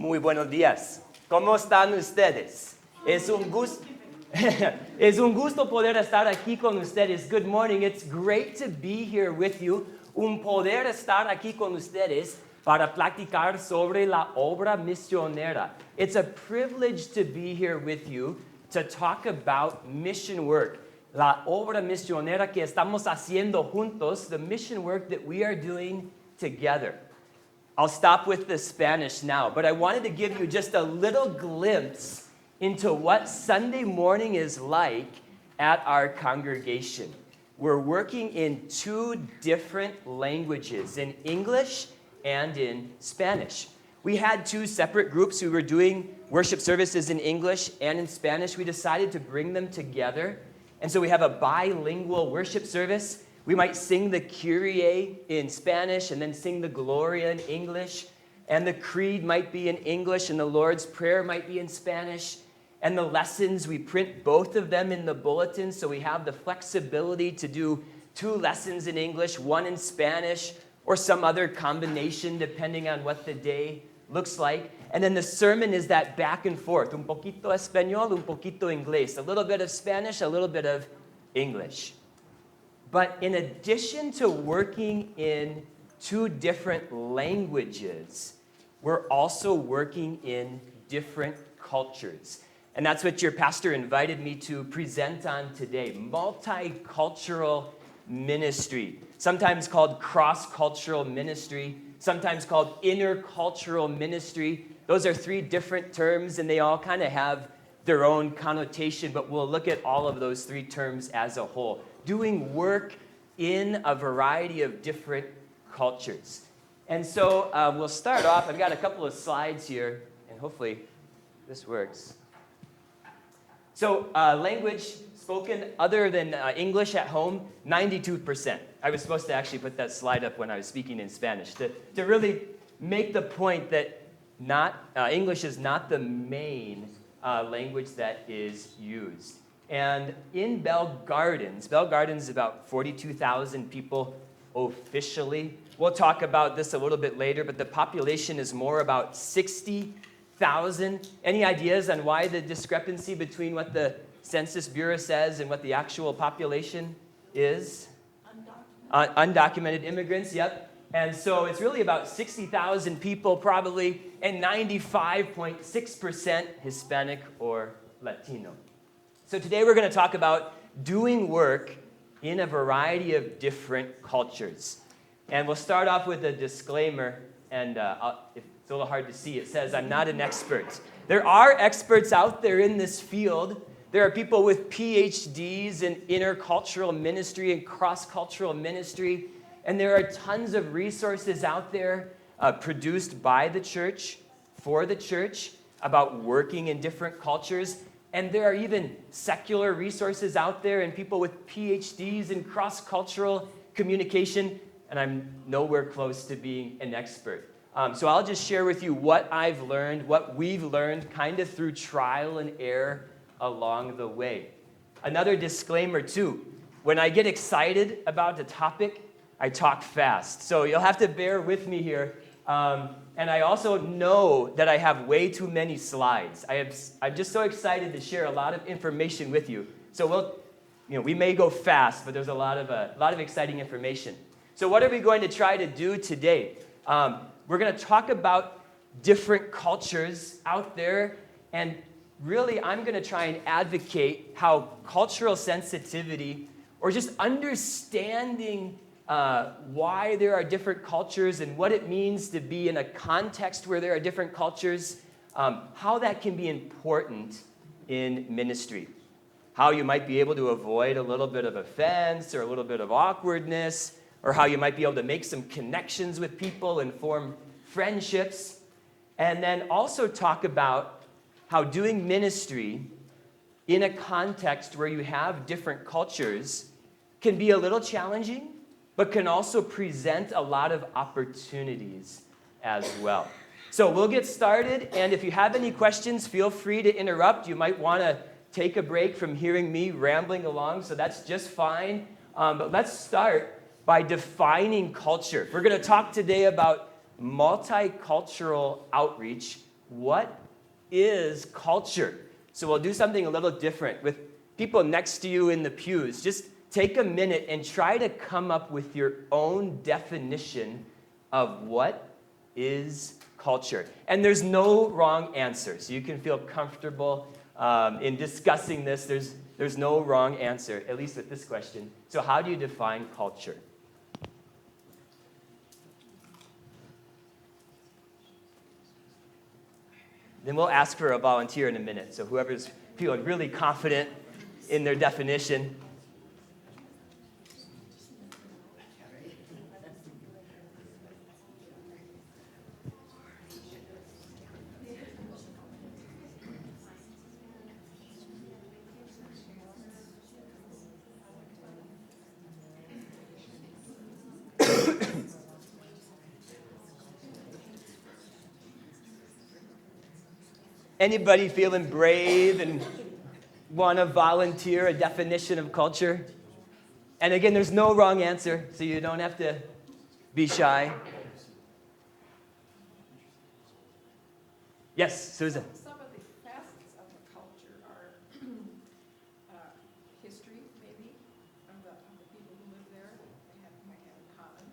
Muy buenos días. ¿Cómo están ustedes? Es un gusto, es un gusto poder estar aquí con ustedes. Good morning. It's great to be here with you. Un poder estar aquí con ustedes para platicar sobre la obra misionera. It's a privilege to be here with you to talk about mission work. La obra misionera que estamos haciendo juntos, the mission work that we are doing together. I'll stop with the Spanish now, but I wanted to give you just a little glimpse into what Sunday morning is like at our congregation. We're working in two different languages, in English and in Spanish. We had two separate groups who were doing worship services in English and in Spanish. We decided to bring them together, and so we have a bilingual worship service. We might sing the Kyrie in Spanish and then sing the Gloria in English. And the Creed might be in English and the Lord's Prayer might be in Spanish. And the lessons, we print both of them in the bulletin, so we have the flexibility to do two lessons in English, one in Spanish, or some other combination depending on what the day looks like. And then the sermon is that back and forth, un poquito español, un poquito inglés, a little bit of Spanish, a little bit of English. But in addition to working in two different languages, we're also working in different cultures. And that's what your pastor invited me to present on today, multicultural ministry, sometimes called cross-cultural ministry, sometimes called intercultural ministry. Those are three different terms, and they all kind of have their own connotation, but we'll look at all of those three terms as a whole. Doing work in a variety of different cultures. And so we'll start off. I've got a couple of slides here, and hopefully this works. So language spoken other than English at home, 92%. I was supposed to actually put that slide up when I was speaking in Spanish to really make the point that English is not the main language that is used. And in Bell Gardens is about 42,000 people officially. We'll talk about this a little bit later, but the population is more about 60,000. Any ideas on why the discrepancy between what the Census Bureau says and what the actual population is? Undocumented immigrants, yep. And so it's really about 60,000 people probably, and 95.6% Hispanic or Latino. So today we're going to talk about doing work in a variety of different cultures. And we'll start off with a disclaimer, and it's a little hard to see. It says, I'm not an expert. There are experts out there in this field. There are people with PhDs in intercultural ministry and cross-cultural ministry. And there are tons of resources out there produced by the church, for the church, about working in different cultures. And there are even secular resources out there and people with PhDs in cross-cultural communication, and I'm nowhere close to being an expert. So I'll just share with you what I've learned, what we've learned, kind of through trial and error along the way. Another disclaimer, too. When I get excited about a topic, I talk fast. So you'll have to bear with me here. And I also know that I have way too many slides. I'm just so excited to share a lot of information with you. So we may go fast, but there's a lot of exciting information. So what are we going to try to do today? We're going to talk about different cultures out there, and really I'm going to try and advocate how cultural sensitivity, or just understanding why there are different cultures and what it means to be in a context where there are different cultures, how that can be important in ministry. How you might be able to avoid a little bit of offense or a little bit of awkwardness, or how you might be able to make some connections with people and form friendships. And then also talk about how doing ministry in a context where you have different cultures can be a little challenging, but can also present a lot of opportunities as well. So we'll get started, and if you have any questions, feel free to interrupt. You might want to take a break from hearing me rambling along, so that's just fine. But let's start by defining culture. We're going to talk today about multicultural outreach. what is culture? So we'll do something a little different. With people next to you in the pews, just take a minute and try to come up with your own definition of what is culture. And there's no wrong answer, so you can feel comfortable in discussing this. There's no wrong answer, at least with this question. So how do you define culture? Then we'll ask for a volunteer in a minute. So whoever's feeling really confident in their definition. Anybody feeling brave and want to volunteer a definition of culture? And again, there's no wrong answer, so you don't have to be shy. Yes, Susan. Some of the facets of the culture are history, maybe, of the people who live there. They might have in common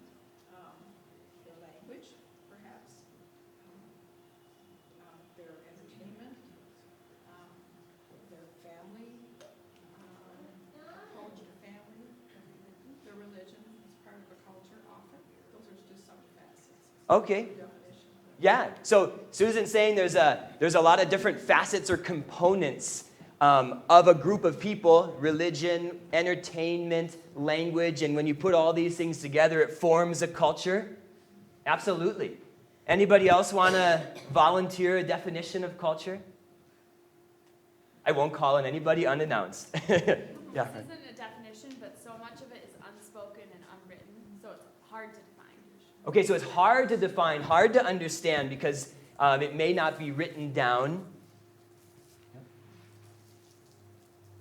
their language, perhaps, their entertainment, their family, culture, family, their religion is part of the culture often. Those are just some facets. Okay. Yeah, so Susan's saying there's a lot of different facets or components of a group of people: religion, entertainment, language, and when you put all these things together, it forms a culture. Absolutely. Anybody else want to volunteer a definition of culture? I won't call on anybody unannounced. Yeah. This isn't a definition, but so much of it is unspoken and unwritten, so it's hard to define. Okay, so it's hard to define, hard to understand because it may not be written down.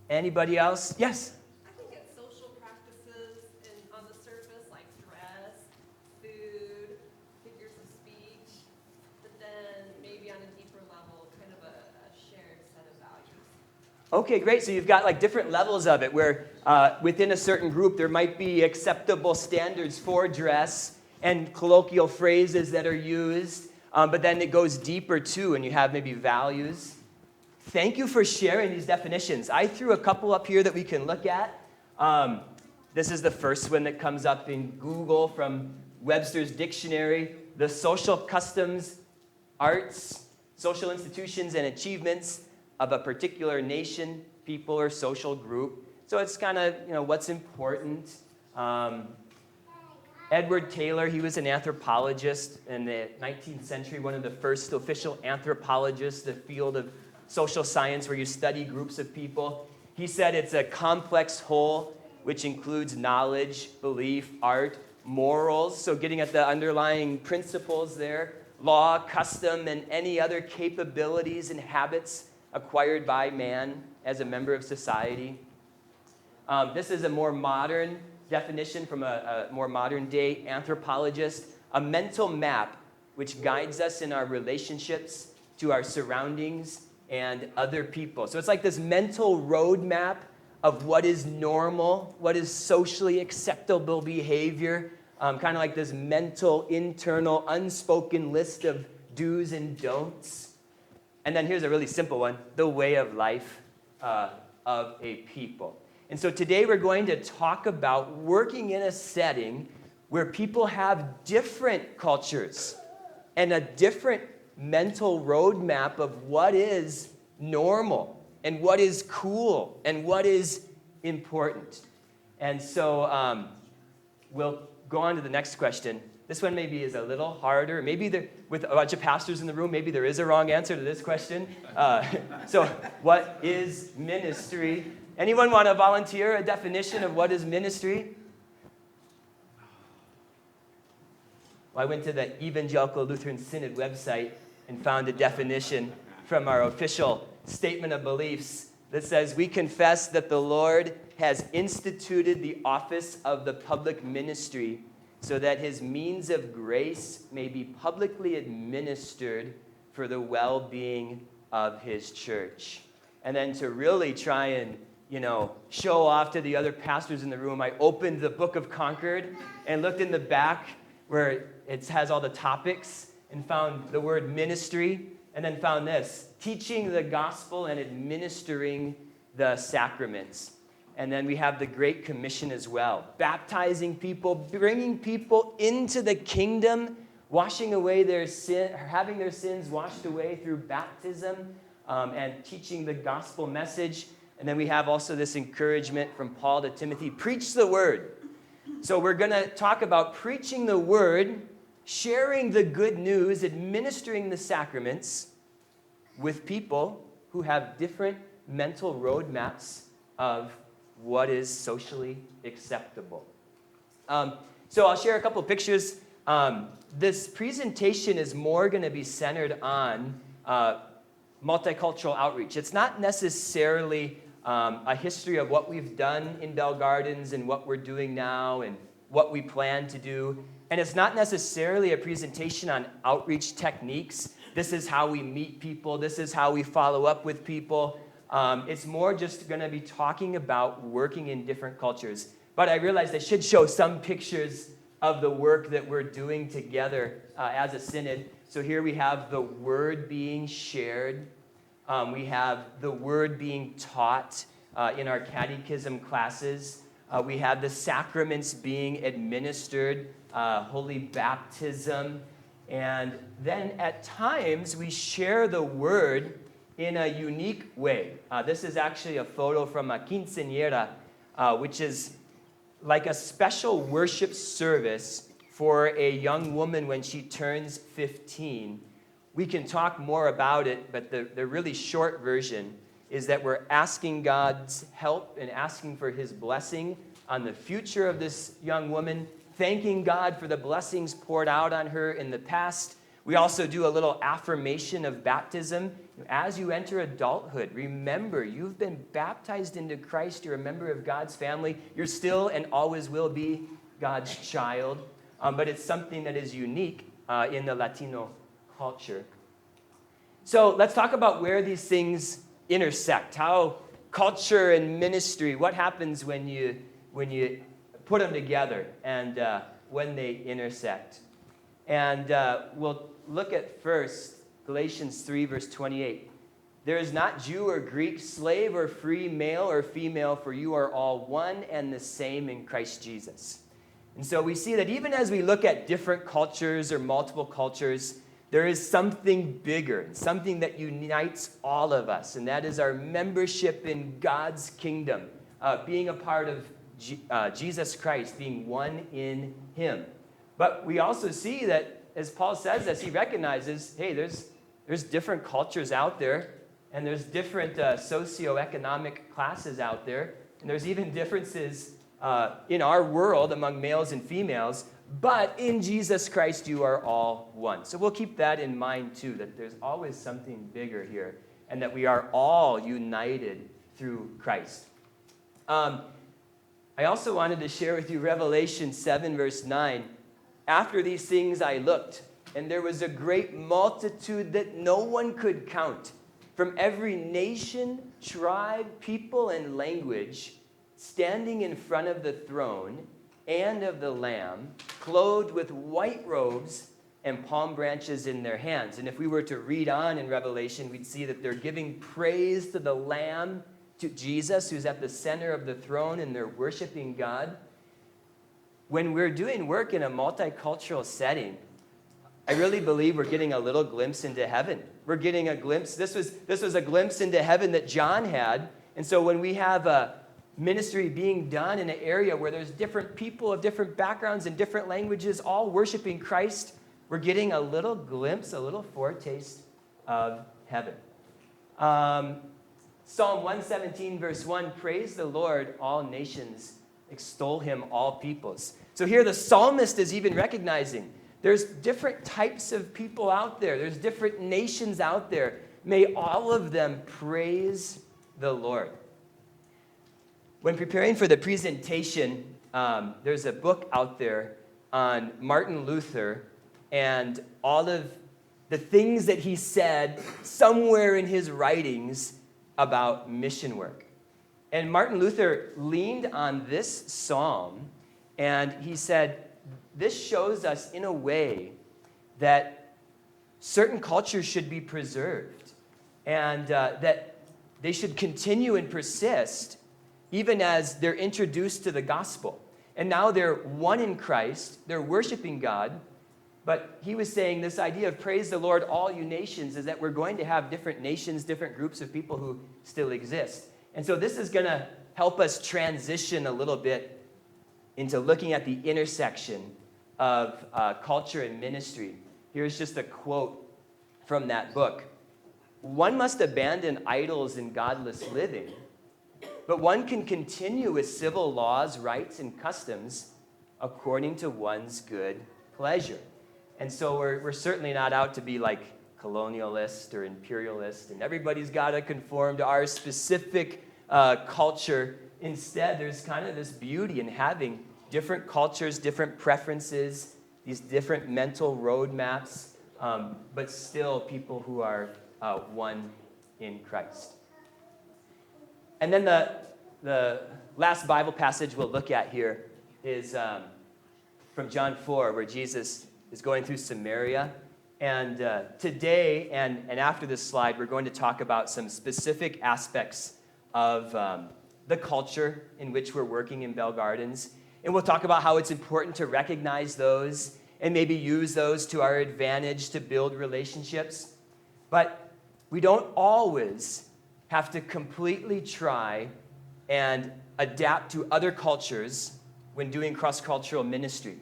Anybody else? Yes? I think it's social practices on the surface, like dress, food, figures of speech, but then maybe on a deeper level, kind of a shared set of values. Okay, great. So you've got like different levels of it where within a certain group there might be acceptable standards for dress and colloquial phrases that are used, but then it goes deeper too, and you have maybe values. Thank you for sharing these definitions. I threw a couple up here that we can look at. This is the first one that comes up in Google from Webster's Dictionary: the social customs, arts, social institutions, and achievements of a particular nation, people, or social group. So it's kind of, what's important. Edward Taylor, he was an anthropologist in the 19th century, one of the first official anthropologists, the field of social science where you study groups of people. He said it's a complex whole which includes knowledge, belief, art, morals, so getting at the underlying principles there, law, custom, and any other capabilities and habits acquired by man as a member of society. This is a more modern definition from a more modern day anthropologist: a mental map which guides us in our relationships to our surroundings and other people. So it's like this mental roadmap of what is normal, what is socially acceptable behavior, kind of like this mental, internal, unspoken list of do's and don'ts. And then here's a really simple one: the way of life of a people. And so today we're going to talk about working in a setting where people have different cultures and a different mental roadmap of what is normal and what is cool and what is important. And so we'll go on to the next question. This one maybe is a little harder. Maybe with a bunch of pastors in the room, maybe there is a wrong answer to this question. So what is ministry? Anyone want to volunteer a definition of what is ministry? Well, I went to the Evangelical Lutheran Synod website and found a definition from our official statement of beliefs that says, "We confess that the Lord has instituted the office of the public ministry so that his means of grace may be publicly administered for the well-being of his church. And then to really try and, show off to the other pastors in the room, I opened the Book of Concord and looked in the back where it has all the topics and found the word ministry, and then found this: teaching the gospel and administering the sacraments. And then we have the Great Commission as well, baptizing people, bringing people into the kingdom, washing away their sin, having their sins washed away through baptism, and teaching the gospel message. And then we have also this encouragement from Paul to Timothy: preach the word. So we're going to talk about preaching the word, sharing the good news, administering the sacraments with people who have different mental roadmaps of what is socially acceptable. So I'll share a couple of pictures. This presentation is more going to be centered on multicultural outreach. It's not necessarily a history of what we've done in Bell Gardens and what we're doing now and what we plan to do. And it's not necessarily a presentation on outreach techniques. This is how we meet people. This is how we follow up with people. It's more just going to be talking about working in different cultures. But I realized I should show some pictures of the work that we're doing together as a synod. So here we have the word being shared. We have the word being taught in our catechism classes. We have the sacraments being administered, holy baptism. And then at times we share the word in a unique way. This is actually a photo from a quinceañera, which is like a special worship service for a young woman when she turns 15. We can talk more about it, but the really short version is that we're asking God's help and asking for his blessing on the future of this young woman, thanking God for the blessings poured out on her in the past. We also do a little affirmation of baptism. As you enter adulthood, remember, you've been baptized into Christ. You're a member of God's family. You're still and always will be God's child. But it's something that is unique in the Latino culture. So let's talk about where these things intersect. How culture and ministry, what happens when you put them together and when they intersect. And we'll look at first Galatians 3, verse 28. There is not Jew or Greek, slave or free, male or female, for you are all one and the same in Christ Jesus. And so we see that even as we look at different cultures or multiple cultures, there is something bigger, something that unites all of us, and that is our membership in God's kingdom, being a part of Jesus Christ, being one in him. But we also see that, as Paul says this, he recognizes, hey, there's different cultures out there, and there's different socioeconomic classes out there, and there's even differences in our world among males and females, but in Jesus Christ you are all one. So we'll keep that in mind too, that there's always something bigger here, and that we are all united through Christ. I also wanted to share with you Revelation 7, verse 9. After these things I looked, and there was a great multitude that no one could count, from every nation, tribe, people, and language, standing in front of the throne and of the Lamb, clothed with white robes and palm branches in their hands. And if we were to read on in Revelation, we'd see that they're giving praise to the Lamb, to Jesus, who's at the center of the throne, and they're worshiping God. When we're doing work in a multicultural setting, I really believe we're getting a little glimpse into heaven. We're getting a glimpse. This was a glimpse into heaven that John had. And so when we have a ministry being done in an area where there's different people of different backgrounds and different languages all worshiping Christ, we're getting a little glimpse, a little foretaste of heaven. Psalm 117, verse 1, praise the Lord, all nations, extol him, all peoples. So here the psalmist is even recognizing there's different types of people out there. There's different nations out there. May all of them praise the Lord. When preparing for the presentation, there's a book out there on Martin Luther and all of the things that he said somewhere in his writings about mission work. And Martin Luther leaned on this psalm, and he said, this shows us in a way that certain cultures should be preserved, and that they should continue and persist even as they're introduced to the gospel. And now they're one in Christ, they're worshiping God, but he was saying this idea of praise the Lord, all you nations, is that we're going to have different nations, different groups of people who still exist. And so this is going to help us transition a little bit into looking at the intersection of culture and ministry. Here's just a quote from that book. One must abandon idols and godless living, but one can continue with civil laws, rights, and customs according to one's good pleasure. And so we're certainly not out to be like colonialist or imperialist, and everybody's got to conform to our specific culture. Instead, there's kind of this beauty in having different cultures, different preferences, these different mental roadmaps, but still people who are one in Christ. And then the last Bible passage we'll look at here is from John 4, where Jesus is going through Samaria. And today, and after this slide, we're going to talk about some specific aspects of the culture in which we're working in Bell Gardens. And we'll talk about how it's important to recognize those and maybe use those to our advantage to build relationships. But we don't always have to completely try and adapt to other cultures when doing cross-cultural ministry.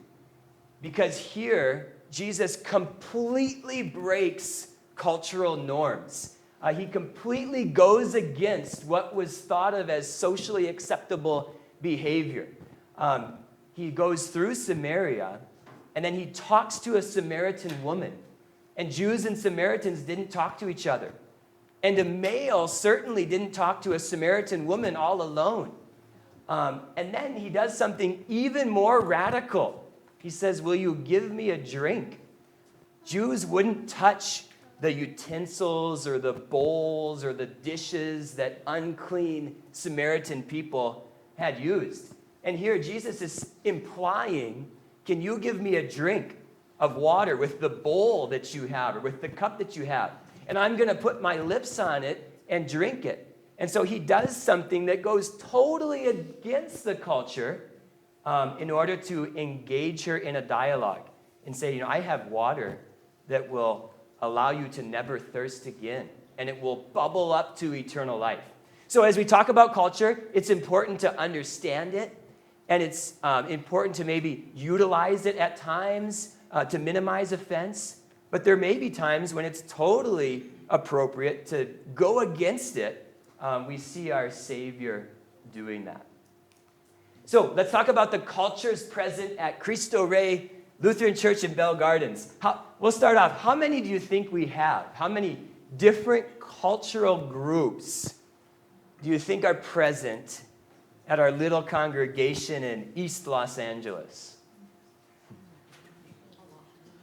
Because here, Jesus completely breaks cultural norms. He completely goes against what was thought of as socially acceptable behavior. He goes through Samaria, and then he talks to a Samaritan woman. And Jews and Samaritans didn't talk to each other. And a male certainly didn't talk to a Samaritan woman all alone. And then he does something even more radical. He says, "Will you give me a drink?" Jews wouldn't touch the utensils or the bowls or the dishes that unclean Samaritan people had used. And here Jesus is implying, can you give me a drink of water with the bowl that you have or with the cup that you have? And I'm going to put my lips on it and drink it. And so he does something that goes totally against the culture in order to engage her in a dialogue and say, I have water that will allow you to never thirst again, and it will bubble up to eternal life. So as we talk about culture, it's important to understand it, and it's important to maybe utilize it at times to minimize offense, but there may be times when it's totally appropriate to go against it. We see our Savior doing that. So let's talk about the cultures present at Cristo Rey Lutheran Church in Bell Gardens. We'll start off. How many do you think we have? How many different cultural groups do you think are present at our little congregation in East Los Angeles?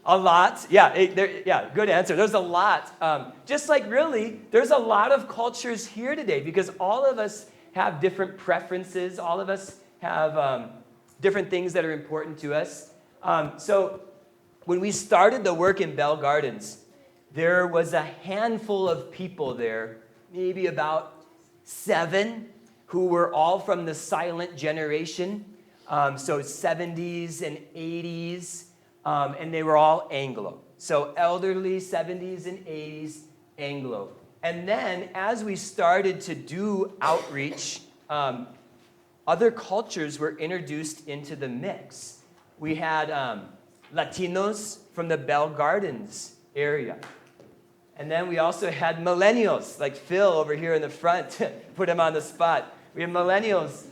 A lot. Yeah, good answer. There's a lot. Just like really, there's a lot of cultures here today because all of us have different preferences. All of us have different things that are important to us. So when we started the work in Bell Gardens, there was a handful of people there, maybe about 7, who were all from the silent generation, so 70s and 80s, and they were all Anglo. So elderly, 70s and 80s, Anglo. And then as we started to do outreach, other cultures were introduced into the mix. We had Latinos from the Bell Gardens area. And then we also had millennials, like Phil over here in the front, put him on the spot. We have millennials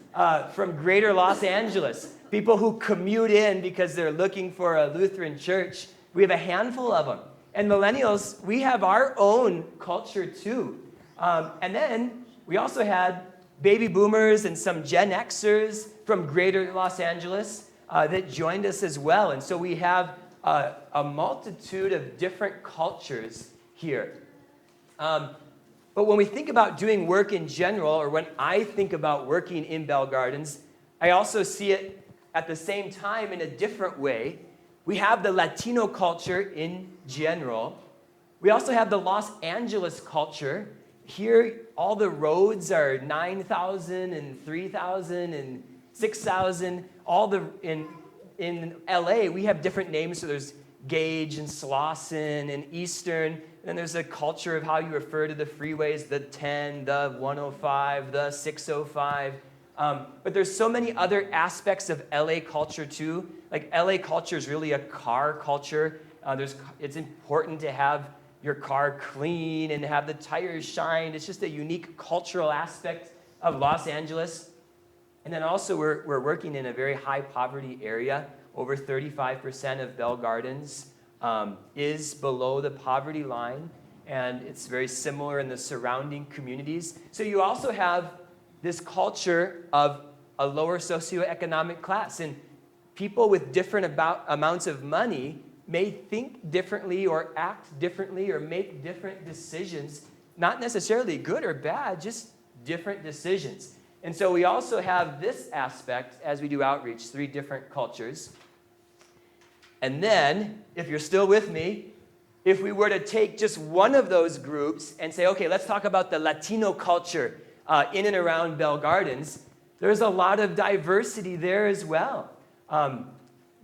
from greater Los Angeles, people who commute in because they're looking for a Lutheran church. We have a handful of them. And millennials, we have our own culture too. And then we also had baby boomers and some Gen Xers from greater Los Angeles that joined us as well. And so we have a multitude of different cultures here. But when we think about doing work in general, or when I think about working in Bell Gardens, I also see it at the same time in a different way. We have the Latino culture in general. We also have the Los Angeles culture. Here, all the roads are 9,000 and 3,000 and 6,000. In LA, we have different names. So there's Gage and Slauson and Eastern. Then there's a culture of how you refer to the freeways, the 10, the 105, the 605. But there's so many other aspects of LA culture too. Like LA culture is really a car culture. It's important to have your car clean and have the tires shined. It's just a unique cultural aspect of Los Angeles. And then also we're working in a very high poverty area. Over 35% of Bell Gardens is below the poverty line, and it's very similar in the surrounding communities. So you also have this culture of a lower socioeconomic class, and people with different amounts of money may think differently or act differently or make different decisions, not necessarily good or bad, just different decisions. And so we also have this aspect as we do outreach, 3 different cultures. And then, if you're still with me, if we were to take just one of those groups and say, okay, let's talk about the Latino culture in and around Bell Gardens, there's a lot of diversity there as well.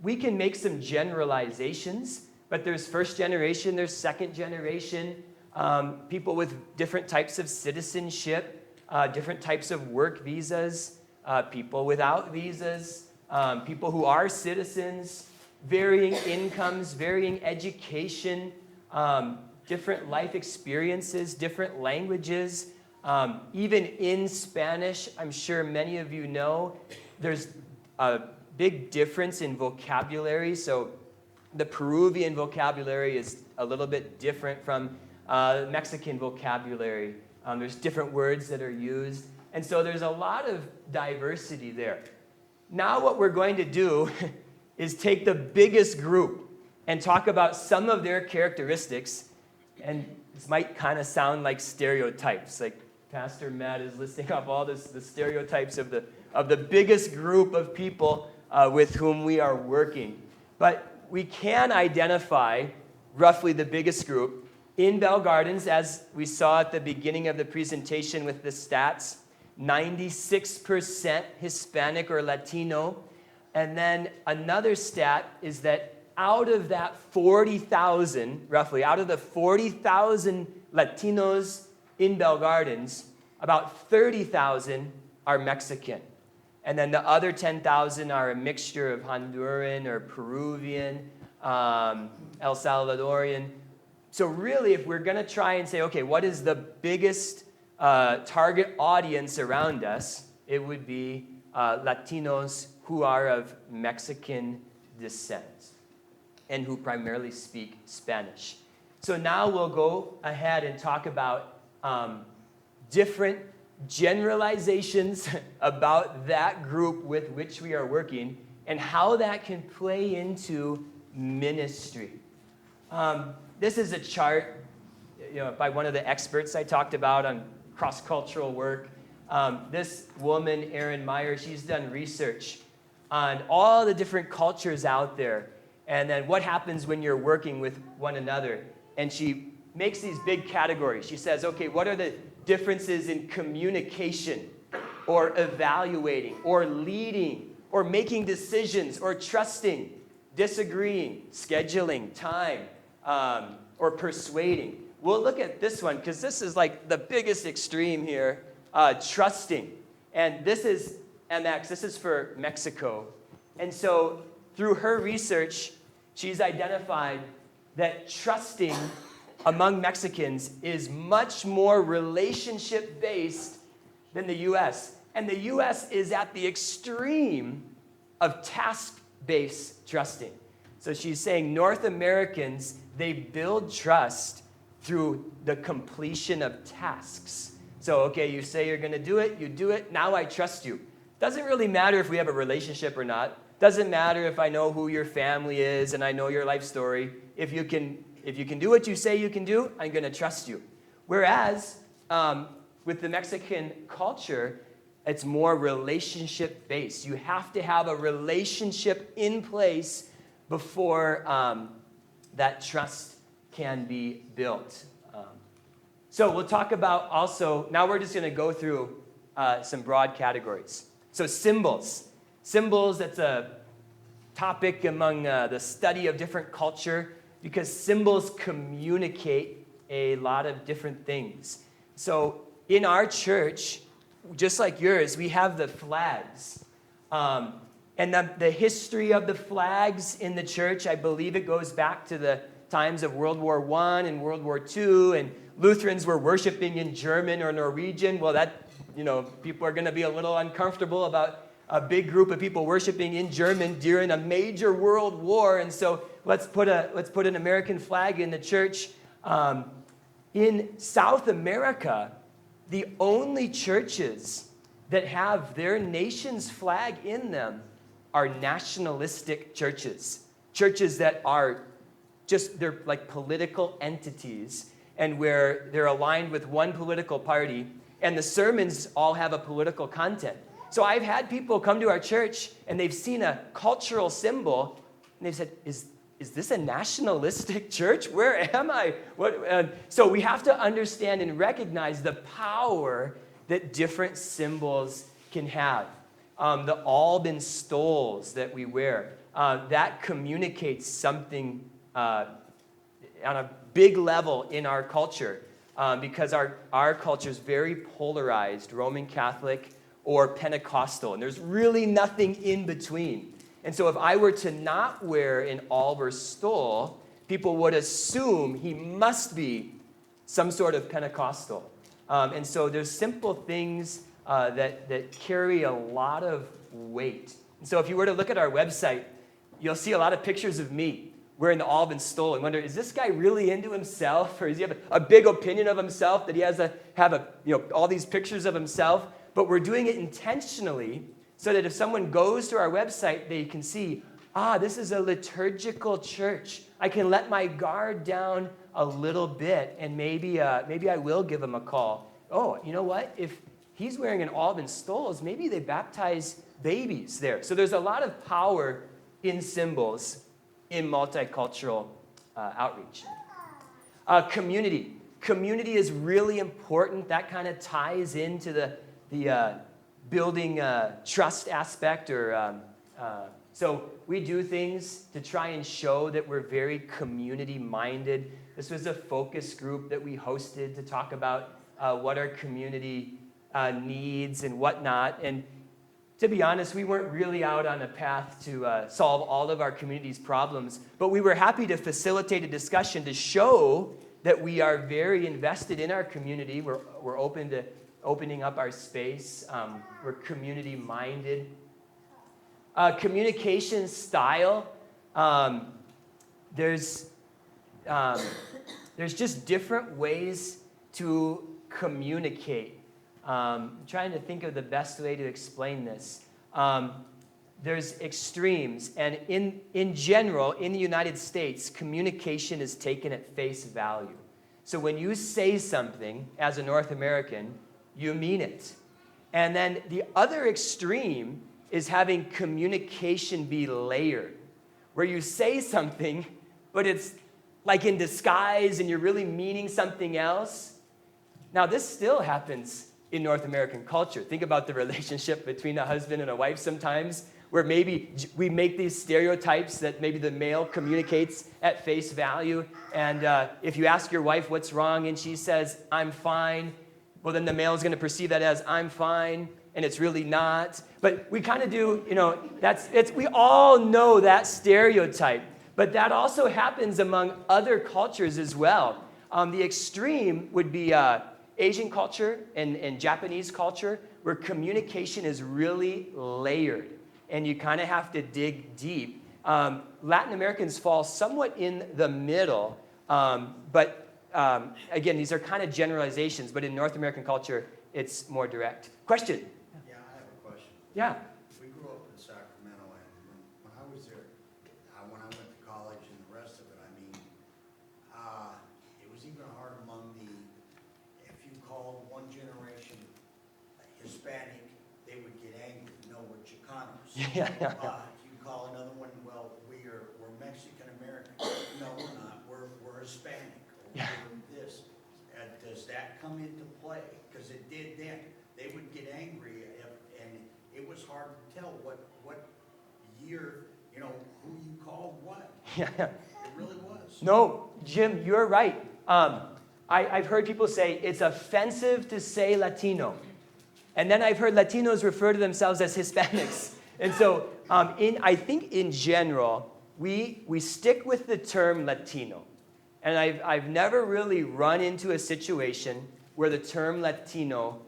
We can make some generalizations, but there's first generation, there's second generation, people with different types of citizenship, different types of work visas, people without visas, people who are citizens, varying incomes, varying education, different life experiences, different languages. Even in Spanish, I'm sure many of you know, there's a big difference in vocabulary. So the Peruvian vocabulary is a little bit different from Mexican vocabulary. There's different words that are used. And so there's a lot of diversity there. Now what we're going to do is take the biggest group and talk about some of their characteristics. And this might kind of sound like stereotypes. Like Pastor Matt is listing off all the stereotypes of the biggest group of people with whom we are working. But we can identify roughly the biggest group in Bell Gardens, as we saw at the beginning of the presentation with the stats. 96% Hispanic or Latino. And then another stat is that out of that 40,000, roughly, out of the 40,000 Latinos in Bell Gardens, about 30,000 are Mexican. And then the other 10,000 are a mixture of Honduran or Peruvian, El Salvadorian. So really, if we're going to try and say, okay, what is the biggest target audience around us, it would be Latinos who are of Mexican descent and who primarily speak Spanish. So now we'll go ahead and talk about different generalizations about that group with which we are working and how that can play into ministry. This is a chart, by one of the experts I talked about on cross-cultural work. This woman, Erin Meyer, she's done research on all the different cultures out there, and then what happens when you're working with one another. And she makes these big categories. She says, okay, what are the differences in communication, or evaluating, or leading, or making decisions, or trusting, disagreeing, scheduling, time, or persuading. We'll look at this one because this is like the biggest extreme here, trusting. And this is MX, this is for Mexico. And so through her research, she's identified that trusting among Mexicans is much more relationship-based than the U.S. And the U.S. is at the extreme of task-based trusting. So she's saying North Americans, they build trust through the completion of tasks. So, okay, you say you're going to do it, you do it, now I trust you. Doesn't really matter if we have a relationship or not. Doesn't matter if I know who your family is and I know your life story. If you can do what you say you can do, I'm going to trust you. Whereas with the Mexican culture, it's more relationship-based. You have to have a relationship in place before that trust can be built. So we'll talk about also, now we're just going to go through some broad categories. So symbols. Symbols, that's a topic among the study of different culture because symbols communicate a lot of different things. So in our church, just like yours, we have the flags. And the history of the flags in the church, I believe it goes back to the times of World War I and World War II, and Lutherans were worshiping in German or Norwegian. Well, that, people are going to be a little uncomfortable about a big group of people worshiping in German during a major world war, and so let's put an American flag in the church. In South America, the only churches that have their nation's flag in them are nationalistic churches. Churches that are they're like political entities, and where they're aligned with one political party, and the sermons all have a political content. So I've had people come to our church, and they've seen a cultural symbol, and they've said, is this a nationalistic church? Where am I? So we have to understand and recognize the power that different symbols can have. The alban stoles that we wear, that communicates something on a big level in our culture because our culture is very polarized, Roman Catholic or Pentecostal, and there's really nothing in between. And so if I were to not wear an alb or stole, people would assume he must be some sort of Pentecostal. And so there's simple things that carry a lot of weight. And so if you were to look at our website, you'll see a lot of pictures of me wearing the alb and stole and wonder, is this guy really into himself? Or does he have a big opinion of himself that he has to have all these pictures of himself? But we're doing it intentionally so that if someone goes to our website, they can see, this is a liturgical church. I can let my guard down a little bit, and maybe I will give him a call. Oh, you know what? If he's wearing an alb and stoles, maybe they baptize babies there. So there's a lot of power in symbols in multicultural outreach. Community. Community is really important. That kind of ties into the building trust aspect. So we do things to try and show that we're very community-minded. This was a focus group that we hosted to talk about what our community needs and whatnot. And to be honest, we weren't really out on a path to solve all of our community's problems, but we were happy to facilitate a discussion to show that we are very invested in our community. We're open to opening up our space. We're community-minded. Communication style. There's just different ways to communicate. I'm trying to think of the best way to explain this. There's extremes, and in general, in the United States, communication is taken at face value. So when you say something as a North American, you mean it. And then the other extreme is having communication be layered, where you say something, but it's like in disguise, and you're really meaning something else. Now, this still happens in North American culture. Think about the relationship between a husband and a wife sometimes, where maybe we make these stereotypes that maybe the male communicates at face value. And if you ask your wife what's wrong and she says, I'm fine, well, then the male is going to perceive that as I'm fine, and it's really not. But we kind of do, we all know that stereotype. But that also happens among other cultures as well. The extreme would be Asian culture and Japanese culture, where communication is really layered, and you kind of have to dig deep. Latin Americans fall somewhat in the middle, but again, these are kind of generalizations, but in North American culture, it's more direct. Question? Yeah, I have a question. Yeah. We grew up in Sacramento, and when Yeah. You can call another one, well, we're Mexican American. No, we're not. We're Hispanic. Or Yeah. we're this. Does that come into play? Because it did then. They would get angry, and it was hard to tell what year, who you called what. Yeah. It really was. No, Jim, you're right. I've heard people say it's offensive to say Latino. And then I've heard Latinos refer to themselves as Hispanics. And so I think in general, we stick with the term Latino. And I've never really run into a situation where the term Latino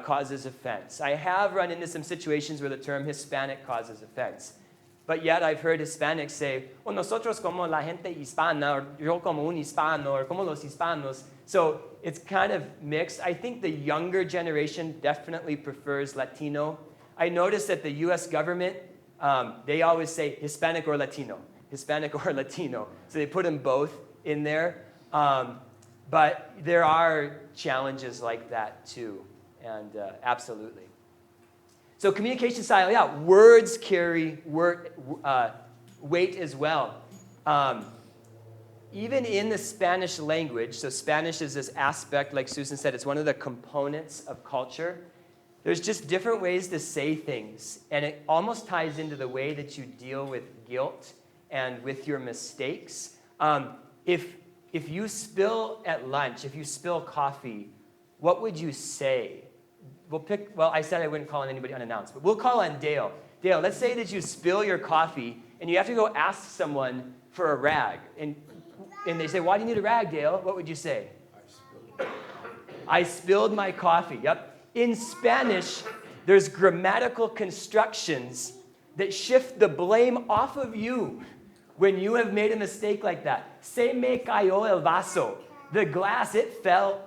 causes offense. I have run into some situations where the term Hispanic causes offense. But yet I've heard Hispanics say, nosotros como la gente hispana, or yo como un hispano, or como los hispanos. So it's kind of mixed. I think the younger generation definitely prefers Latino. I noticed that the U.S. government, they always say Hispanic or Latino, Hispanic or Latino. So they put them both in there. But there are challenges like that too, and absolutely. So communication style, yeah, words carry weight as well. Even in the Spanish language, so Spanish is this aspect, like Susan said, it's one of the components of culture. There's just different ways to say things, and it almost ties into the way that you deal with guilt and with your mistakes. If you spill at lunch, if you spill coffee, what would you say? Well, I said I wouldn't call on anybody unannounced, but we'll call on Dale. Dale, let's say that you spill your coffee, and you have to go ask someone for a rag. And they say, why do you need a rag, Dale? What would you say? I spilled my coffee. Yep. In Spanish, there's grammatical constructions that shift the blame off of you when you have made a mistake like that. Se me cayó el vaso. The glass, it fell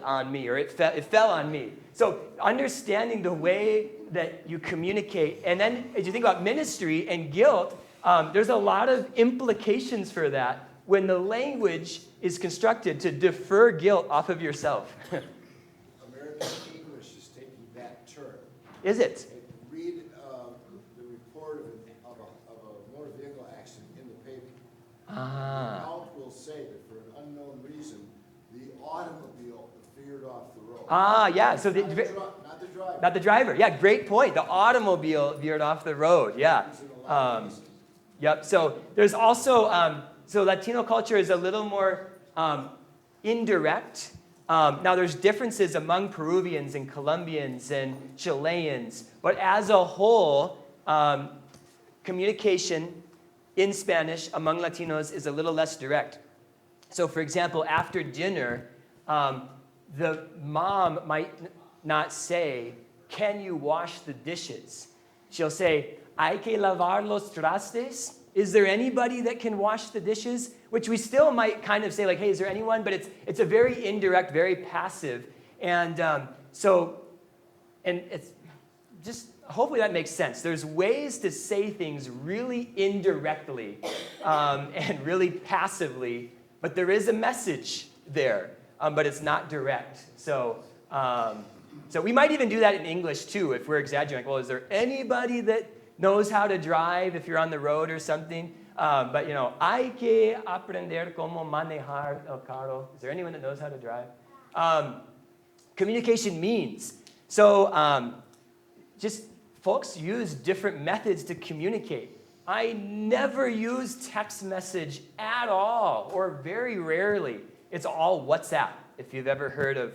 on me, or it fell on me. So understanding the way that you communicate, and then as you think about ministry and guilt, there's a lot of implications for that when the language is constructed to defer guilt off of yourself. American English is taking that turn. Is it? Read the report of a motor vehicle accident in the paper. The account will say that for an unknown reason, the automobile veered off the road. Yeah. So Not the driver. not the driver. Yeah, great point. The automobile veered off the road. Yeah. Yep. So there's also so Latino culture is a little more indirect. Now there's differences among Peruvians and Colombians and Chileans, but as a whole, communication in Spanish among Latinos is a little less direct. So for example, after dinner, the mom might not say, can you wash the dishes? She'll say, hay que lavar los trastes? Is there anybody that can wash the dishes? Which we still might kind of say like, hey, is there anyone? But it's a very indirect, very passive. And and it's just, hopefully that makes sense. There's ways to say things really indirectly and really passively, but there is a message there, but it's not direct. So we might even do that in English too, if we're exaggerating. Like, well, is there anybody that knows how to drive if you're on the road or something? But hay que aprender cómo manejar el carro. Is there anyone that knows how to drive? Communication means. So just folks use different methods to communicate. I never use text message at all, or very rarely. It's all WhatsApp, if you've ever heard of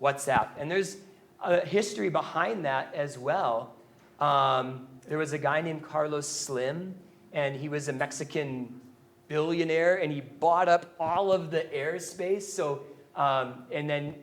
WhatsApp. And there's a history behind that as well. There was a guy named Carlos Slim, and he was a Mexican billionaire, and he bought up all of the airspace. So, and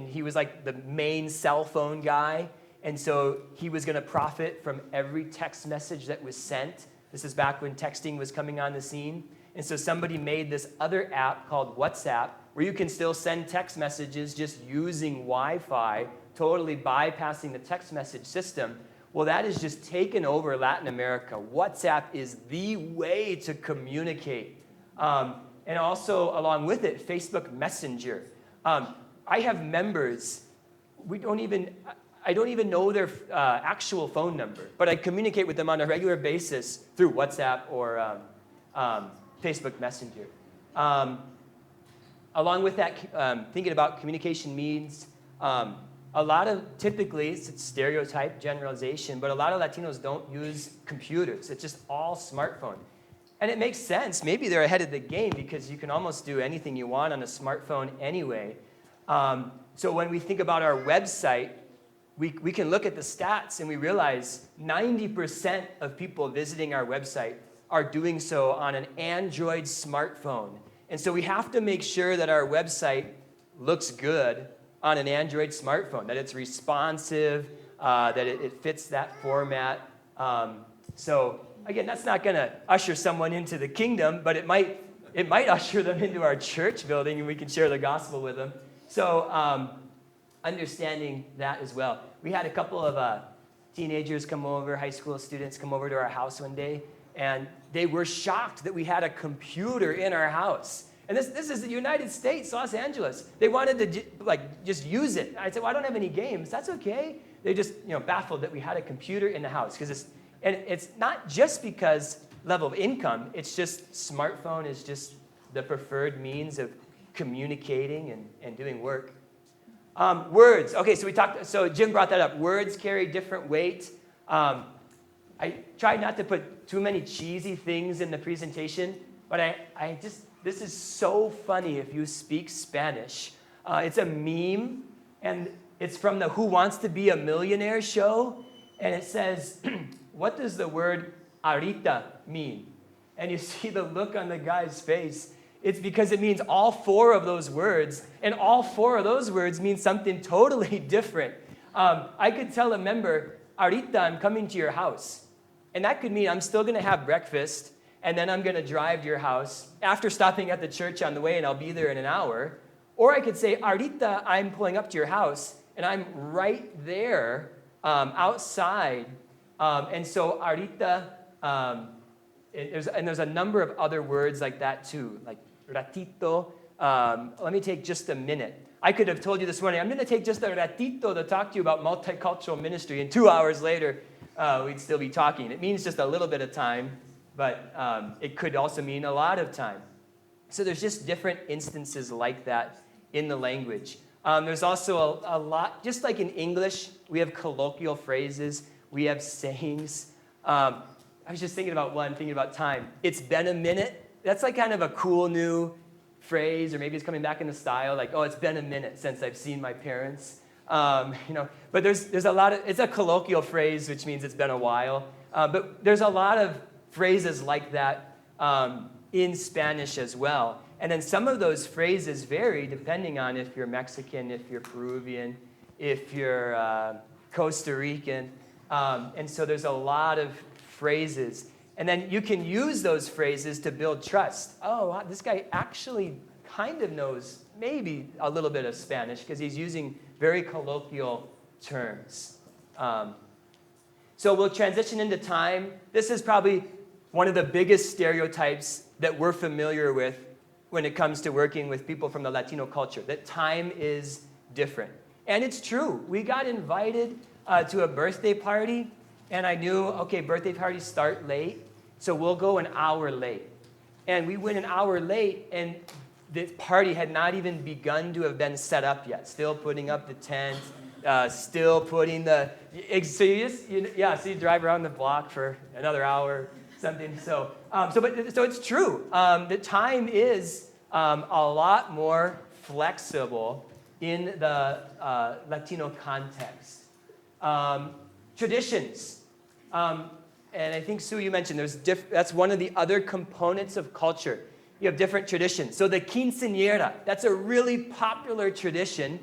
he was like the main cell phone guy, and so he was going to profit from every text message that was sent. This is back when texting was coming on the scene. And so somebody made this other app called WhatsApp, where you can still send text messages just using Wi-Fi, totally bypassing the text message system. Well, that has just taken over Latin America. WhatsApp is the way to communicate. And also, along with it, Facebook Messenger. I have members, I don't even know their actual phone number, but I communicate with them on a regular basis through WhatsApp or Facebook Messenger. Along with that, thinking about communication means, a lot of, typically, it's stereotype, generalization, but a lot of Latinos don't use computers. It's just all smartphone. And it makes sense. Maybe they're ahead of the game because you can almost do anything you want on a smartphone anyway. So when we think about our website, we can look at the stats and we realize 90% of people visiting our website are doing so on an Android smartphone. And so we have to make sure that our website looks good on an Android smartphone, that it's responsive, that it fits that format. So again, that's not going to usher someone into the kingdom, but it might usher them into our church building and we can share the gospel with them. So understanding that as well. We had a couple of teenagers come over, high school students come over to our house one day, and they were shocked that we had a computer in our house. And this is the United States, Los Angeles. They wanted to just use it. I said, well, I don't have any games. That's okay. They just baffled that we had a computer in the house. It's not just because level of income. It's just smartphone is just the preferred means of communicating and doing work. Words. Okay, so Jim brought that up. Words carry different weight. I tried not to put too many cheesy things in the presentation, but this is so funny if you speak Spanish. It's a meme, and it's from the Who Wants to Be a Millionaire show, and it says, what does the word ahorita mean? And you see the look on the guy's face. It's because it means all four of those words, and all four of those words mean something totally different. I could tell a member, ahorita I'm coming to your house. And that could mean I'm still going to have breakfast, and then I'm going to drive to your house after stopping at the church on the way, and I'll be there in an hour. Or I could say, ahorita I'm pulling up to your house, and I'm right there outside. And so ahorita, there's a number of other words like that too, like ratito. Let me take just a minute. I could have told you this morning, I'm going to take just a ratito to talk to you about multicultural ministry, and 2 hours later, we'd still be talking. It means just a little bit of time, but it could also mean a lot of time. So there's just different instances like that in the language. There's also a lot, just like in English, we have colloquial phrases, we have sayings. I was just thinking about time. It's been a minute. That's like kind of a cool new phrase, or maybe it's coming back into style, like, oh, it's been a minute since I've seen my parents. But there's a lot of, it's a colloquial phrase, which means it's been a while. But there's a lot of phrases like that in Spanish as well. And then some of those phrases vary depending on if you're Mexican, if you're Peruvian, if you're Costa Rican. And so there's a lot of phrases. And then you can use those phrases to build trust. Oh, wow, this guy actually kind of knows maybe a little bit of Spanish because he's using very colloquial terms. So we'll transition into time. This is probably one of the biggest stereotypes that we're familiar with when it comes to working with people from the Latino culture, that time is different. And it's true. We got invited to a birthday party, and I knew, okay, birthday parties start late, so we'll go an hour late. And we went an hour late, and the party had not even begun to have been set up yet. Still putting up the tent, still putting the, so you drive around the block for another hour, something. So it's true. The time is a lot more flexible in the Latino context. Traditions. And I think, Sue, you mentioned that's one of the other components of culture. You have different traditions. So the quinceañera, that's a really popular tradition.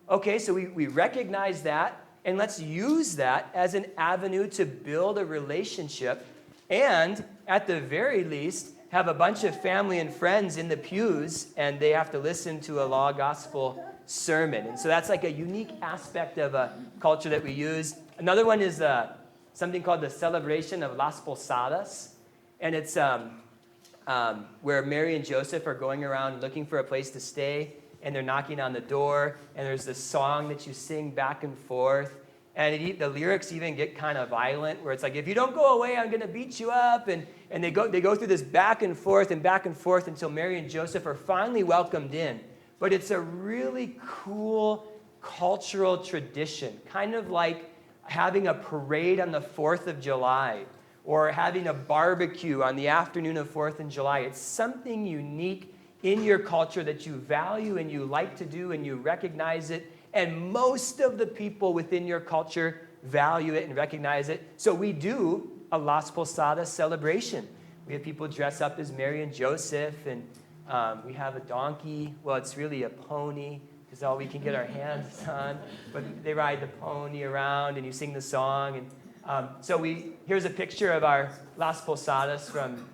Okay, so we recognize that, and let's use that as an avenue to build a relationship, and at the very least, have a bunch of family and friends in the pews, and they have to listen to a law gospel sermon. And so that's like a unique aspect of a culture that we use. Another one is something called the celebration of Las Posadas, and it's where Mary and Joseph are going around looking for a place to stay, and they're knocking on the door, and there's this song that you sing back and forth, And the lyrics even get kind of violent, where it's like, if you don't go away, I'm going to beat you up. And they go through this back and forth until Mary and Joseph are finally welcomed in. But it's a really cool cultural tradition, kind of like having a parade on the 4th of July or having a barbecue on the afternoon of 4th of July. It's something unique in your culture that you value and you like to do and you recognize it. And most of the people within your culture value it and recognize it. So we do a Las Posadas celebration. We have people dress up as Mary and Joseph, and we have a donkey. Well, it's really a pony, because all we can get our hands on. But they ride the pony around, and you sing the song. And here's a picture of our Las Posadas from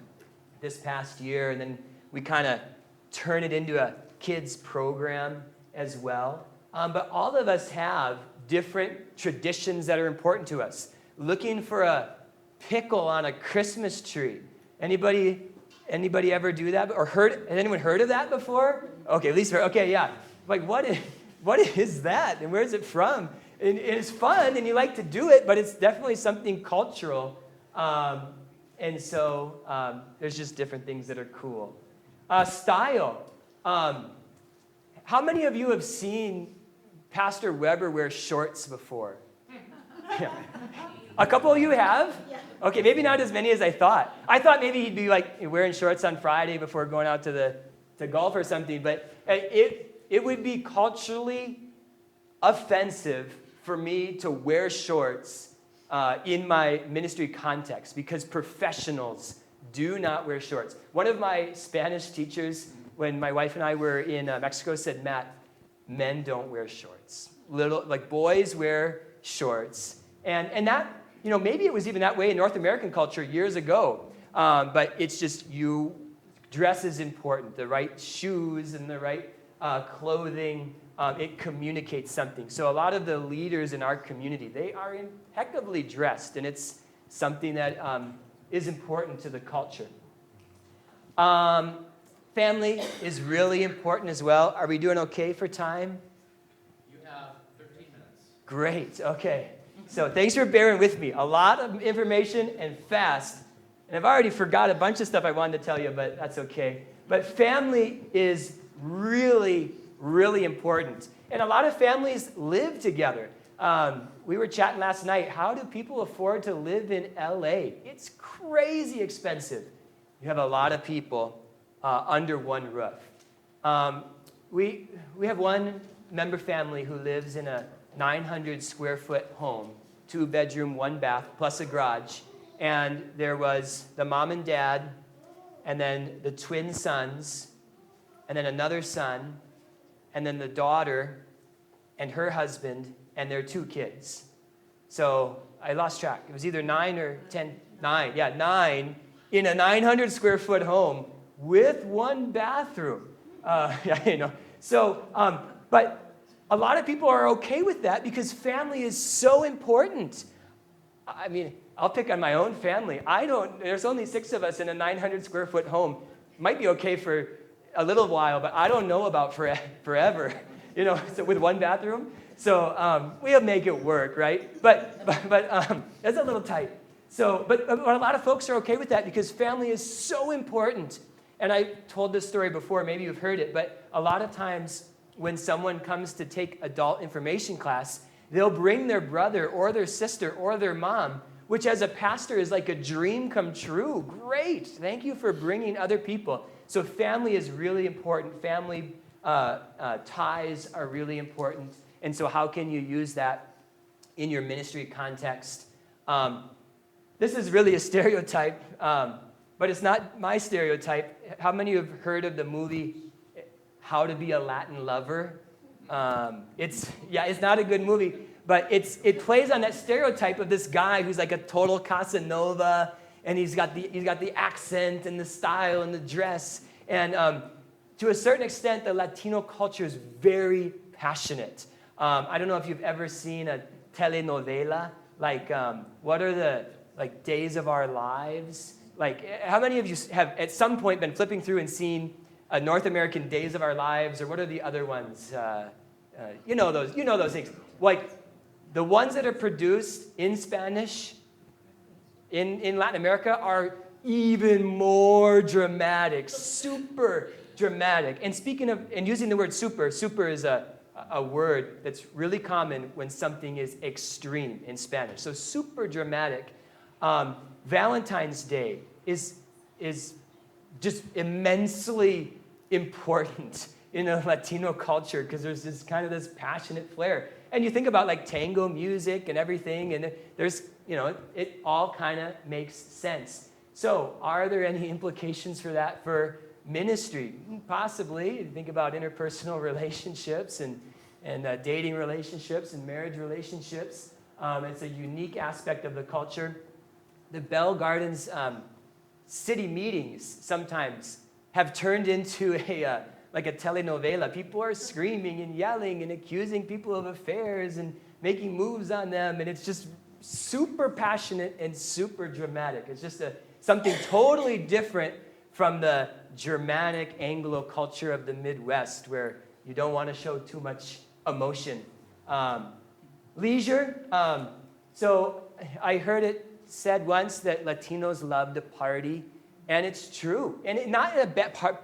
this past year, and then we kind of turn it into a kids program as well. But all of us have different traditions that are important to us. Looking for a pickle on a Christmas tree. Anybody ever do that? Or has anyone heard of that before? Okay, at least okay, yeah. Like, what is that? And where is it from? And it's fun, and you like to do it, but it's definitely something cultural. And so there's just different things that are cool. Style. How many of you have seen Pastor Weber wear shorts before? Yeah. A couple of you have? Okay, maybe not as many as I thought. I thought maybe he'd be like wearing shorts on Friday before going out to golf or something, but it would be culturally offensive for me to wear shorts in my ministry context, because professionals do not wear shorts. One of my Spanish teachers, when my wife and I were in Mexico, said, Matt, men don't wear shorts. Boys wear shorts. And that, maybe it was even that way in North American culture years ago. But it's just dress is important. The right shoes and the right clothing, it communicates something. So a lot of the leaders in our community, they are impeccably dressed, and it's something that is important to the culture. Family is really important as well. Are we doing okay for time? You have 13 minutes. Great, okay. So thanks for bearing with me. A lot of information and fast. And I've already forgot a bunch of stuff I wanted to tell you, but that's okay. But family is really, really important. And a lot of families live together. We were chatting last night. How do people afford to live in LA? It's crazy expensive. You have a lot of people under one roof. We have one member family who lives in a 900 square foot home, 2-bedroom, 1-bath, plus a garage. And there was the mom and dad, and then the twin sons, and then another son, and then the daughter and her husband and their 2 kids. So I lost track. It was either 9 or 10. 9. Yeah, 9 in a 900 square foot home with 1 bathroom. So, but a lot of people are okay with that because family is so important. I mean, I'll pick on my own family. There's only 6 of us in a 900 square foot home. Might be okay for a little while, but I don't know about forever, so with 1 bathroom. So we'll make it work, right? But that's a little tight. So, but a lot of folks are okay with that because family is so important. And I told this story before, maybe you've heard it, but a lot of times when someone comes to take adult information class, they'll bring their brother or their sister or their mom, which as a pastor is like a dream come true. Great. Thank you for bringing other people. So family is really important. Family ties are really important. And so how can you use that in your ministry context? This is really a stereotype, but it's not my stereotype. How many of you have heard of the movie How to Be a Latin Lover? It's not a good movie, but it plays on that stereotype of this guy who's like a total Casanova, and he's got the accent and the style and the dress. And to a certain extent, the Latino culture is very passionate. I don't know if you've ever seen a telenovela, what are the days of our lives? How many of you have at some point been flipping through and seen North American Days of Our Lives, or what are the other ones? You know those things. the ones that are produced in Spanish in Latin America are even more dramatic, super dramatic. And speaking of, and using the word super is a word that's really common when something is extreme in Spanish. So super dramatic. Valentine's Day is just immensely important in a Latino culture because there's this kind of this passionate flair. And you think about like tango music and everything, and there's, it all kind of makes sense. So are there any implications for that for ministry? Possibly. You think about interpersonal relationships and dating relationships and marriage relationships. It's a unique aspect of the culture. The Bell Gardens city meetings sometimes have turned into like a telenovela. People are screaming and yelling and accusing people of affairs and making moves on them, and it's just super passionate and super dramatic. It's just something totally different from the Germanic Anglo culture of the Midwest, where you don't want to show too much emotion. Leisure. So I heard it said once that Latinos love to party, and it's true. And not in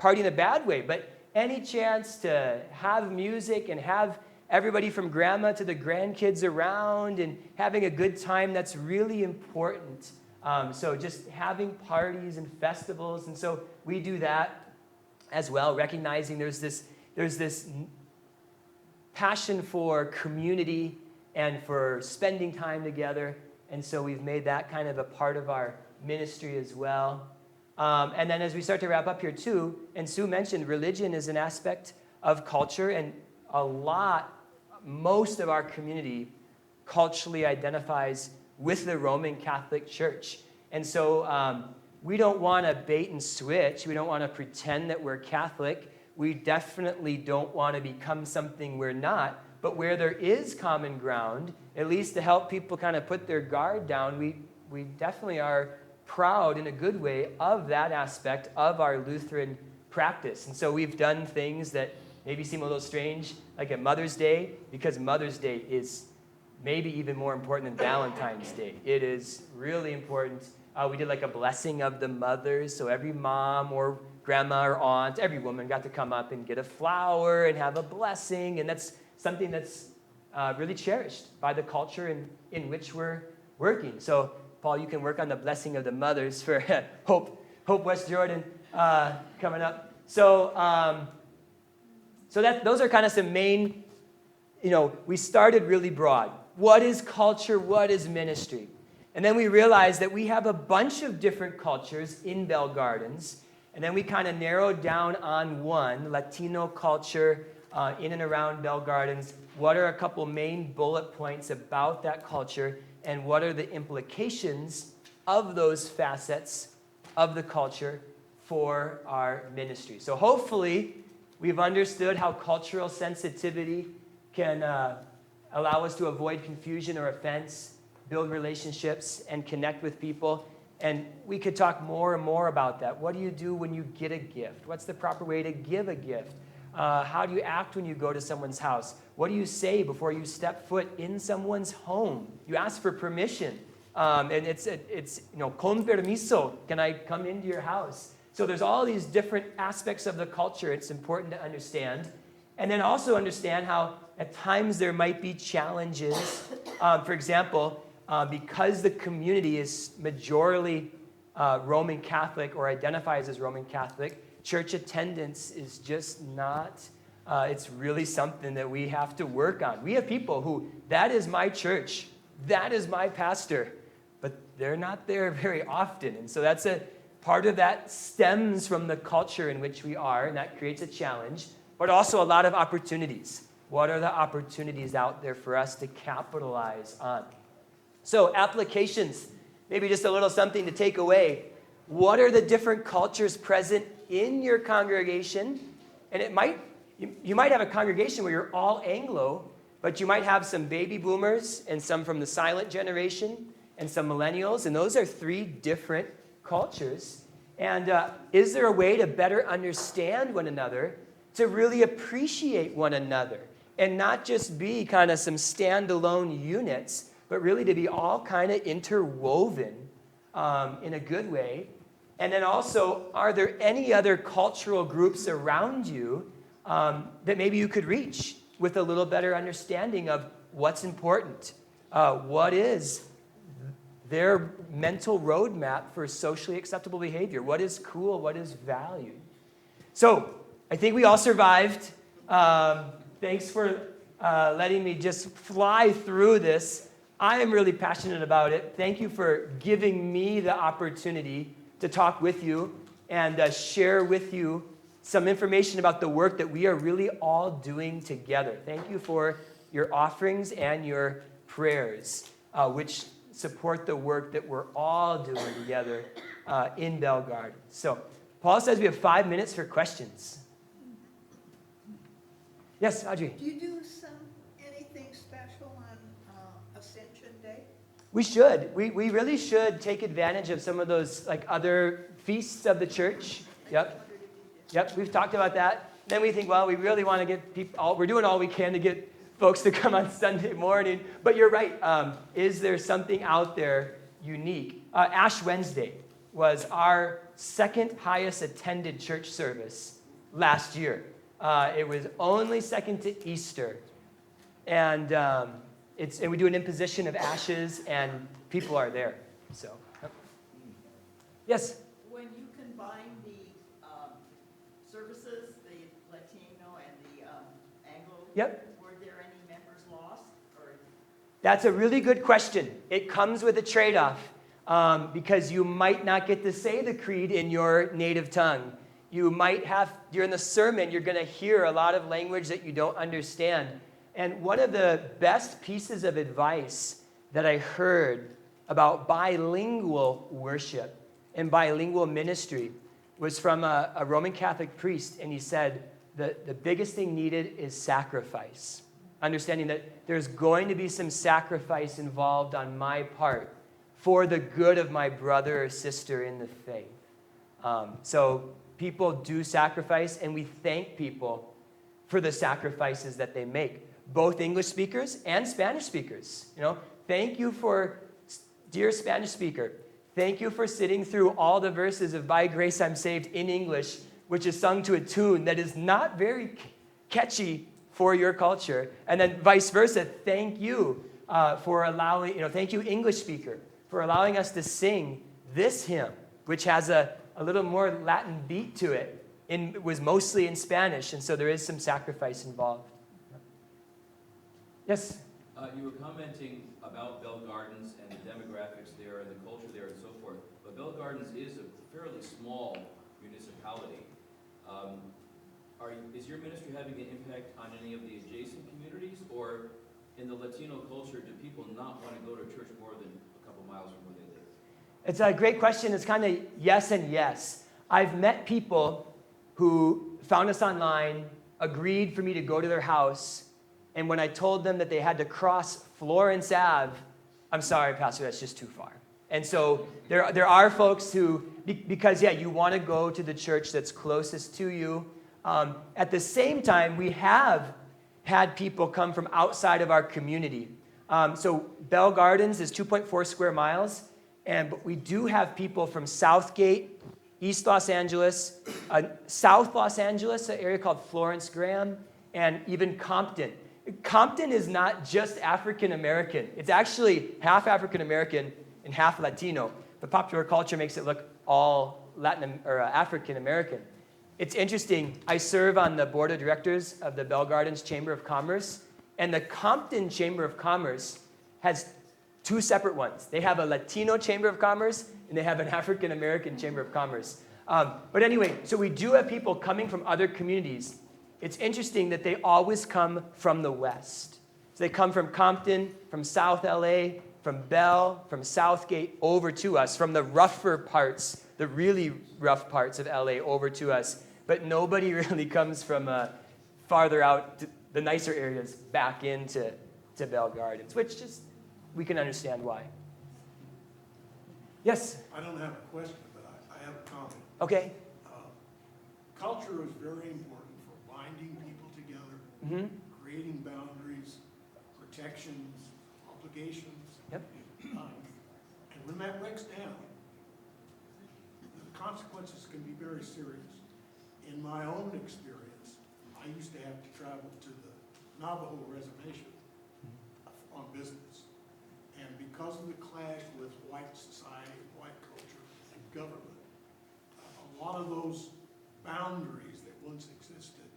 party in a bad way, but any chance to have music and have everybody from grandma to the grandkids around and having a good time, that's really important. So just having parties and festivals, and so we do that as well, recognizing there's this passion for community and for spending time together, and so we've made that kind of a part of our ministry as well. And then as we start to wrap up here too, and Sue mentioned religion is an aspect of culture, and most of our community culturally identifies with the Roman Catholic Church. And so we don't want to bait and switch. We don't want to pretend that we're Catholic. We definitely don't want to become something we're not. But where there is common ground, at least to help people kind of put their guard down, we definitely are proud in a good way of that aspect of our Lutheran practice. And so we've done things that maybe seem a little strange, like at Mother's Day, because Mother's Day is maybe even more important than Valentine's Day. It is really important. We did like a blessing of the mothers, so every mom or grandma or aunt, every woman got to come up and get a flower and have a blessing, and that's something that's really cherished by the culture in which we're working. So Paul, you can work on the blessing of the mothers for Hope West Jordan coming up. So those are kind of some main, we started really broad. What is culture? What is ministry? And then we realized that we have a bunch of different cultures in Bell Gardens. And then we kind of narrowed down on one, Latino culture in and around Bell Gardens. What are a couple main bullet points about that culture? And what are the implications of those facets of the culture for our ministry? So hopefully we've understood how cultural sensitivity can allow us to avoid confusion or offense, build relationships, and connect with people. And we could talk more and more about that. What do you do when you get a gift? What's the proper way to give a gift? How do you act when you go to someone's house? What do you say before you step foot in someone's home? You ask for permission. And it's con permiso, can I come into your house? So there's all these different aspects of the culture it's important to understand. And then also understand how at times there might be challenges. For example, because the community is majorly Roman Catholic or identifies as Roman Catholic, church attendance is just not, it's really something that we have to work on. We have people who, that is my church, that is my pastor, but they're not there very often. And so that's a part of that stems from the culture in which we are, and that creates a challenge, but also a lot of opportunities. What are the opportunities out there for us to capitalize on? So applications, maybe just a little something to take away. What are the different cultures present in your congregation? And you might have a congregation where you're all Anglo, but you might have some baby boomers and some from the silent generation and some millennials, and those are three different cultures. And is there a way to better understand one another, to really appreciate one another? and not just be kind of some standalone units, but really to be all kind of interwoven in a good way. And then also, are there any other cultural groups around you that maybe you could reach with a little better understanding of what's important? What is their mental roadmap for socially acceptable behavior? What is cool? What is valued? So I think we all survived. Thanks for letting me just fly through this. I am really passionate about it. Thank you for giving me the opportunity to talk with you and share with you some information about the work that we are really all doing together. Thank you for your offerings and your prayers, which support the work that we're all doing together in Bell Garden. So Paul says we have 5 minutes for questions. Yes, Audrey? Do you do anything special on Ascension Day? We should. We really should take advantage of some of those like other feasts of the church. Yep. Yep, we've talked about that. Then we think, well, we really want to get people, we're doing all we can to get folks to come on Sunday morning. But you're right. Is there something out there unique? Ash Wednesday was our second highest attended church service last year. It was only second to Easter. And and we do an imposition of ashes, and people are there. So, yes? When you combine the services, the Latino and the Anglo, Yep. were there any members lost? Or? That's a really good question. It comes with a trade-off because you might not get to say the creed in your native tongue. You might have, during the sermon, you're going to hear a lot of language that you don't understand. And one of the best pieces of advice that I heard about bilingual worship and bilingual ministry was from a Roman Catholic priest, and he said the biggest thing needed is sacrifice. Understanding that there's going to be some sacrifice involved on my part for the good of my brother or sister in the faith. So people do sacrifice, and we thank people for the sacrifices that they make. Both English speakers and Spanish speakers. Thank you for, dear Spanish speaker, thank you for sitting through all the verses of By Grace I'm Saved in English, which is sung to a tune that is not very catchy for your culture. And then vice versa, thank you for allowing, thank you, English speaker, for allowing us to sing this hymn, which has a little more Latin beat to it. It was mostly in Spanish, and so there is some sacrifice involved. Yes? You were commenting about Bell Gardens and the demographics there and the culture there and so forth. But Bell Gardens is a fairly small municipality. Is your ministry having an impact on any of the adjacent communities? Or in the Latino culture, do people not want to go to church more than a couple miles from where they live? It's a great question. It's kind of yes and yes. I've met people who found us online, agreed for me to go to their house, and when I told them that they had to cross Florence Ave, I'm sorry, Pastor, that's just too far. And so there are folks who, because, you want to go to the church that's closest to you. At the same time, we have had people come from outside of our community. So Bell Gardens is 2.4 square miles, but we do have people from Southgate, East Los Angeles, South Los Angeles, an area called Florence Graham, and even Compton. Compton is not just African American. It's actually half African American and half Latino. But popular culture makes it look all African American. It's interesting. I serve on the board of directors of the Bell Gardens Chamber of Commerce, and the Compton Chamber of Commerce has two separate ones. They have a Latino Chamber of Commerce, and they have an African American Chamber of Commerce. But anyway, so we do have people coming from other communities. It's interesting that they always come from the West. So they come from Compton, from South LA, from Bell, from Southgate over to us, from the rougher parts, the really rough parts of LA over to us. But nobody really comes from farther out, the nicer areas, back into Bell Gardens, which just, we can understand why. Yes? I don't have a question, but I have a comment. Okay. Culture is very important for binding people together, creating boundaries, protections, obligations. Yep. And when that breaks down, the consequences can be very serious. In my own experience, I used to have to travel to the Navajo reservation on business. And because of the clash with white society, white culture, and government, a lot of those boundaries that once existed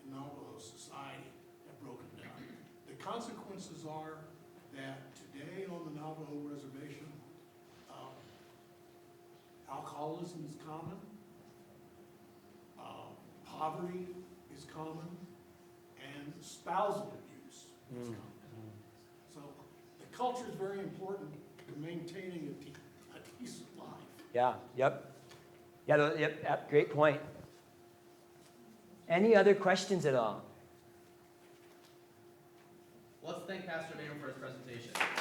in Navajo society have broken down. The consequences are that today on the Navajo reservation, alcoholism is common, poverty is common, and spousal abuse is common. So the culture is very important to maintaining a decent life. Yeah, yep. Yeah, yep, great point. Any other questions at all? Let's thank Pastor Behmer for his presentation.